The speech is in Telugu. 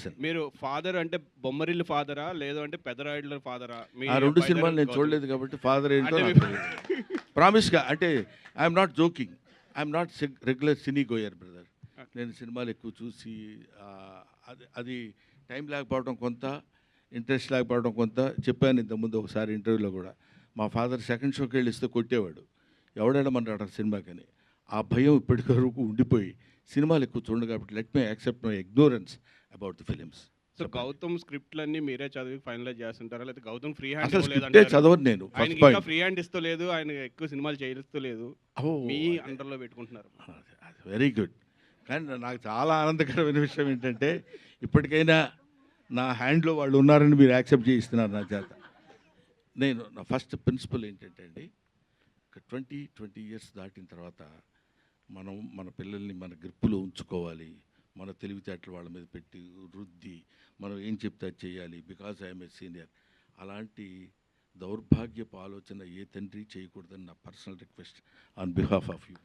పర్సన్. మీరు ఫాదర్ అంటే బొమ్మరిల్లు ఫాదరా? లేదు అంటే పెదరాయుడుల ఫాదరా? మీ ఆ 2 అబ్బాయి సినిమాలు నేను గౌతమ్. చూడలేదు కాబట్టి ఫాదర్ ఏంటో అంటే నాకు తెలియదు. ప్రామిస్‌గా అంటే I'm not joking. I'm not regular cine goer brother. నేను సినిమాలు ఎక్కువ చూసి అది టైం లేకపోవడం కొంత, ఇంట్రెస్ట్ లేకపోవడం కొంత. చెప్పాను ఇంతకుముందు ఒకసారి ఇంటర్వ్యూలో కూడా. మా ఫాదర్ సెకండ్ షోకి వెళ్ళి ఇస్తే కొట్టేవాడు. ఎవడెళ్ళమన్నాడు సినిమాకని. ఆ భయం ఇప్పటి వరకు ఉండిపోయి సినిమాలు ఎక్కువ చూడండి కాబట్టి let me accept my ignorance about the films. So Gautam స్క్రిప్ట్‌లన్నీ మీరే చదివి ఫైనలైజ్ చేస్తుంటారా? లేకపోతే గౌతమ్ ఫ్రీ హ్యాండ్ అసలు స్క్రిప్టే ఇవ్వలేదంటారా? చదవను నేను. ఫస్ట్ ఆయనకి ఇంకా పాయింట్. ఫ్రీ హ్యాండ్ ఇస్తూ లేదు. ఆయన ఎక్కువ సినిమాలు చేయిస్తూ లేదు. మీ అండర్‌లో పెట్టుకుంటున్నారు. అది వెరీ గుడ్. కానీ నాకు చాలా ఆనందకరమైన విషయం ఏంటంటే ఇప్పటికైనా నా హ్యాండ్లో వాళ్ళు ఉన్నారని మీరు యాక్సెప్ట్ చేయిస్తున్నారు నా చేత. నేను నా ఫస్ట్ ప్రిన్సిపల్ ఏంటంటే అండి, 20 ఇయర్స్ దాటిన తర్వాత మనం మన పిల్లల్ని మన గ్రిప్పులో ఉంచుకోవాలి. మన తెలివితేటలు వాళ్ళ మీద పెట్టి రుద్ది మనం ఏం చెప్తే అది చేయాలి బికాజ్ ఐఎమ్ ఏ సీనియర్. అలాంటి దౌర్భాగ్యపు ఆలోచన ఏ తండ్రి చేయకూడదని నా personal request on behalf of you.